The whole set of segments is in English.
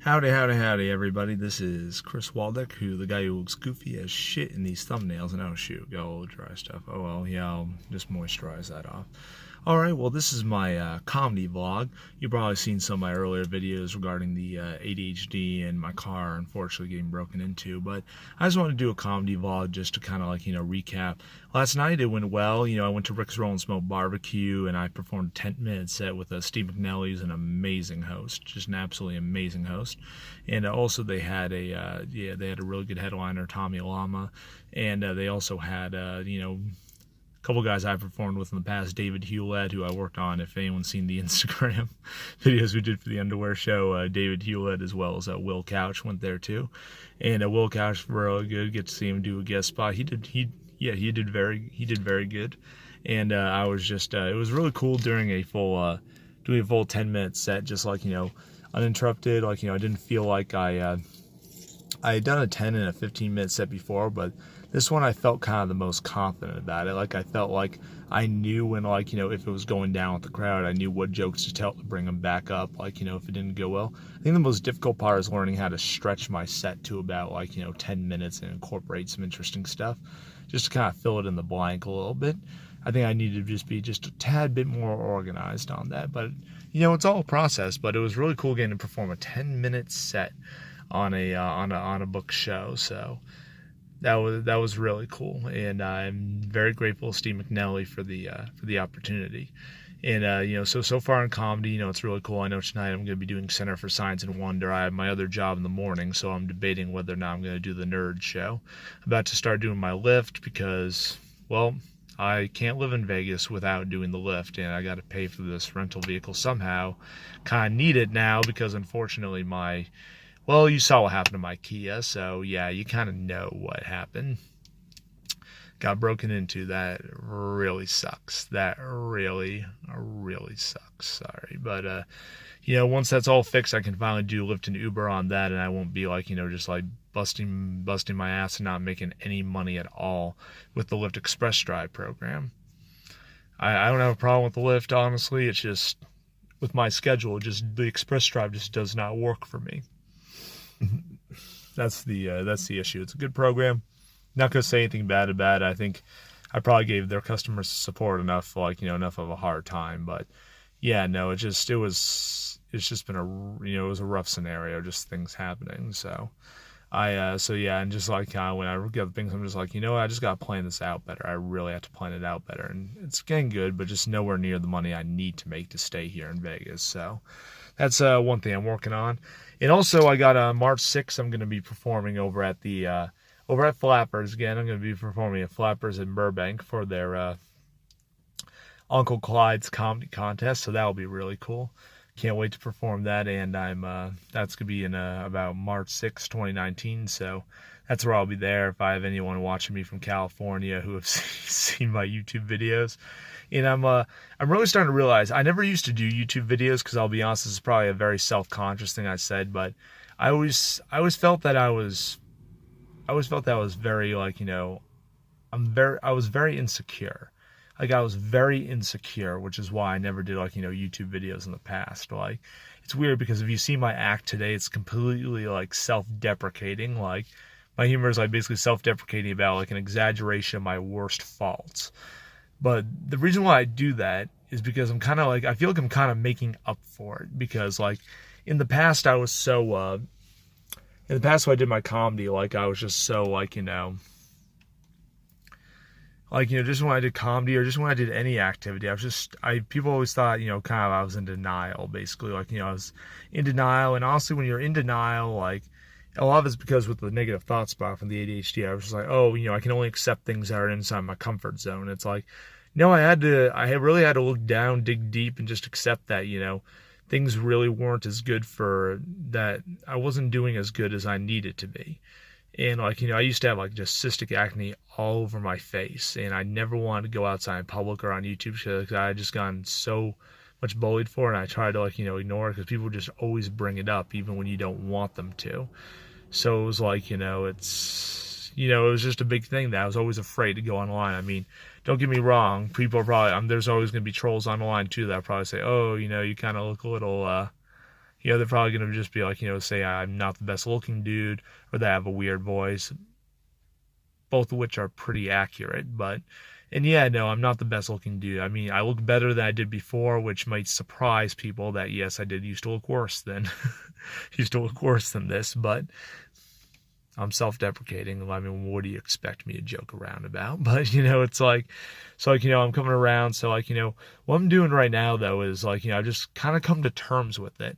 Howdy, howdy, howdy, everybody. This is Chris Waldeck, the guy who looks goofy as shit in these thumbnails. And oh, shoot, got all the dry stuff. Oh, well, yeah, I'll just moisturize that off. Alright, well, this is my comedy vlog. You've probably seen some of my earlier videos regarding the ADHD and my car, unfortunately, getting broken into. But I just wanted to do a comedy vlog just to kind of, recap. Last night, it went well. I went to Rick's Roll and Smoke BBQ, and I performed a 10-minute set with Steve Mcinelly, who's an amazing host, just an absolutely amazing host. And also, they had a really good headliner, Tommy Lama, and they also had, couple guys I performed with in the past, David Hewlett, who I worked on. If anyone's seen the Instagram videos we did for the underwear show, David Hewlett, as well as Will Couch, went there too. And Will Couch, really good. Get to see him do a guest spot. He did very good. And I was just, it was really cool during a full 10-minute set, just uninterrupted. I didn't feel like I had done a 10 and a 15-minute set before, but this one I felt kind of the most confident about it. I felt like I knew when, if it was going down with the crowd, I knew what jokes to tell to bring them back up, if it didn't go well. I think the most difficult part is learning how to stretch my set to about, 10 minutes and incorporate some interesting stuff, just to kind of fill it in the blank a little bit. I think I need to just be just a tad bit more organized on that. But, it's all a process, but it was really cool getting to perform a 10-minute set on a book show. So that was really cool, and I'm very grateful to Steve Mcinelly for the opportunity. And so far in comedy, it's really cool. I know tonight I'm going to be doing Center for Science and Wonder. I have my other job in the morning, so I'm debating whether or not I'm going to do the nerd show. I'm about to start doing my lift because, well, I can't live in Vegas without doing the lift, and I got to pay for this rental vehicle somehow. Kind of need it now because, unfortunately, well, you saw what happened to my Kia, so yeah, you kind of know what happened. Got broken into. That really sucks. That really sucks. Sorry. But, once that's all fixed, I can finally do Lyft and Uber on that, and I won't be just busting my ass and not making any money at all with the Lyft Express Drive program. I don't have a problem with the Lyft, honestly. It's just, with my schedule, the Express Drive just does not work for me. That's the issue. It's a good program. Not gonna say anything bad about it. I think I probably gave their customer support enough of a hard time. But yeah, no, it's just been it was a rough scenario, just things happening. So and just when I get things, I'm just I just gotta plan this out better. I really have to plan it out better, and it's getting good, but just nowhere near the money I need to make to stay here in Vegas. So that's one thing I'm working on. And also, I got March 6th, I'm going to be performing over at Flappers again. I'm going to be performing at Flappers in Burbank for their Uncle Clyde's comedy contest. So that will be really cool. Can't wait to perform that. And that's going to be in about March 6th, 2019. So that's where I'll be there. If I have anyone watching me from California who have seen my YouTube videos. And I'm really starting to realize I never used to do YouTube videos because, I'll be honest, this is probably a very self-conscious thing I said, but I always felt that I was very I was very insecure. I was very insecure, which is why I never did YouTube videos in the past. It's weird because if you see my act today, it's completely self-deprecating. My humor is basically self-deprecating about an exaggeration of my worst faults. But the reason why I do that is because I'm kind of I feel like I'm kind of making up for it, because in the past I was so in the past when I did my comedy, I was just so just when I did comedy or just when I did any activity, people always thought I was in denial, basically. I was in denial. And honestly, when you're in denial, a lot of it's because with the negative thought spot from the ADHD, I was just I can only accept things that are inside my comfort zone. It's no, I really had to look down, dig deep, and just accept that, things really weren't as good that I wasn't doing as good as I needed to be. And I used to have just cystic acne all over my face, and I never wanted to go outside in public or on YouTube because I had just gotten so much bullied for it, and I tried to ignore it because people just always bring it up even when you don't want them to. So it was it was just a big thing that I was always afraid to go online. I mean, don't get me wrong, people are probably, there's always going to be trolls online too that probably say, oh, you kind of look a little, You know, they're probably going to just be like, you know, say I'm not the best looking dude, or that I have a weird voice, both of which are pretty accurate. But, and yeah, no, I'm not the best looking dude. I mean, I look better than I did before, which might surprise people that, yes, I did used to look worse than, used to look worse than this, but I'm self-deprecating. I mean, what do you expect me to joke around about? But, you know, it's like, so like, you know, I'm coming around. So like, you know, what I'm doing right now though is like, you know, I've just kind of come to terms with it.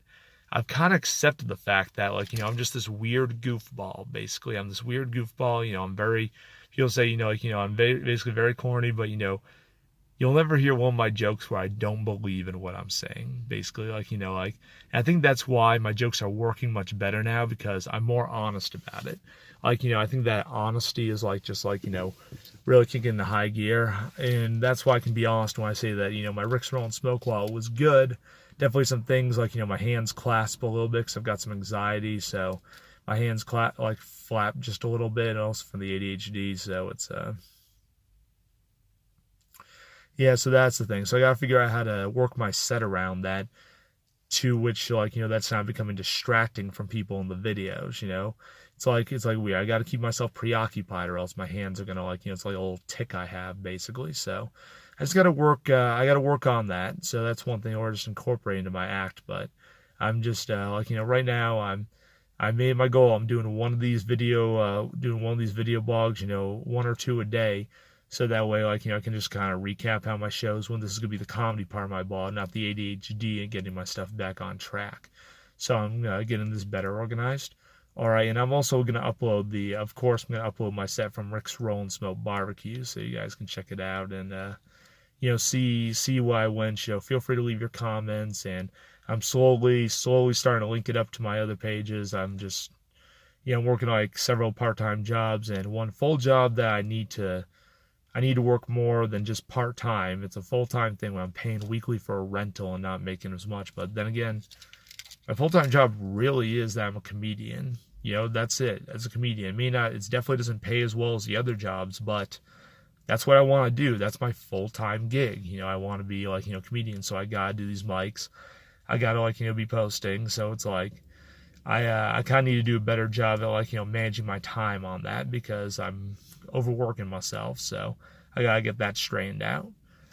I've kind of accepted the fact that like, you know, I'm just this weird goofball, basically. I'm this weird goofball, you know, I'm very, people say, you know, like, you know, I'm basically very corny, but, you know, you'll never hear one of my jokes where I don't believe in what I'm saying, basically. Like, you know, like, and I think that's why my jokes are working much better now, because I'm more honest about it. Like, you know, I think that honesty is like, just like, you know, really kicking into high gear. And that's why I can be honest when I say that, you know, my Rick's Roll and Smoke, while it was good, definitely some things like, you know, my hands clasp a little bit because I've got some anxiety. So my hands flap just a little bit, and also from the ADHD. So it's, yeah, so that's the thing. So I got to figure out how to work my set around that, to which, like, you know, that's not becoming distracting from people in the videos, you know. It's like weird. I got to keep myself preoccupied, or else my hands are gonna, like, you know, it's like a little tick I have, basically. So I just got to work. I got to work on that. So that's one thing, or just incorporate into my act. But I'm just like, you know, right now I made my goal. I'm doing one of these video blogs, you know, one or two a day. So that way, like, you know, I can just kind of recap how my show's when. This is going to be the comedy part of my blog, not the ADHD and getting my stuff back on track. So I'm getting this better organized. All right, and I'm also going to upload of course, I'm going to upload my set from Rick's Roll and Smoke Barbecue, so you guys can check it out and, you know, see what I went. So feel free to leave your comments, and I'm slowly starting to link it up to my other pages. I'm just, you know, working like several part-time jobs and one full job that I need to work more than just part-time. It's a full-time thing when I'm paying weekly for a rental and not making as much. But then again, my full-time job really is that I'm a comedian. You know, that's it. As a comedian, it definitely doesn't pay as well as the other jobs, but that's what I want to do. That's my full-time gig. You know, I want to be like, you know, comedian. So I got to do these mics. I got to, like, you know, be posting. So it's like, I kind of need to do a better job at, like, you know, managing my time on that, because I'm overworking myself. So I got to get that straightened out.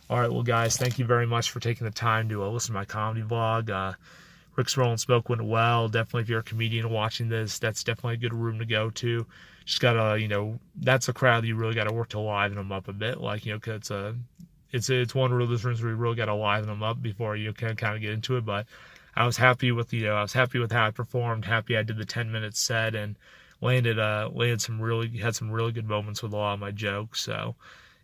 All right, well, guys, thank you very much for taking the time to listen to my comedy vlog. Rick's Roll and Smoke went well. Definitely, if you're a comedian watching this, that's definitely a good room to go to. Just gotta, you know, that's a crowd that you really gotta work to liven them up a bit. Like, you know, cause it's one of those rooms where you really gotta liven them up before you can kind of get into it. But I was happy with, you know, how I performed. Happy I did the 10-minute set and had some really good moments with a lot of my jokes. So,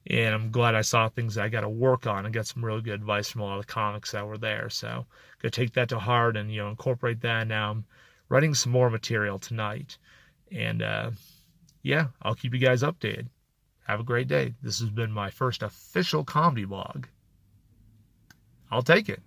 and I'm glad I saw things that I got to work on and got some really good advice from a lot of the comics that were there. So, gonna take that to heart and, you know, incorporate that. Now I'm writing some more material tonight, and yeah, I'll keep you guys updated. Have a great day. This has been my first official comedy blog. I'll take it.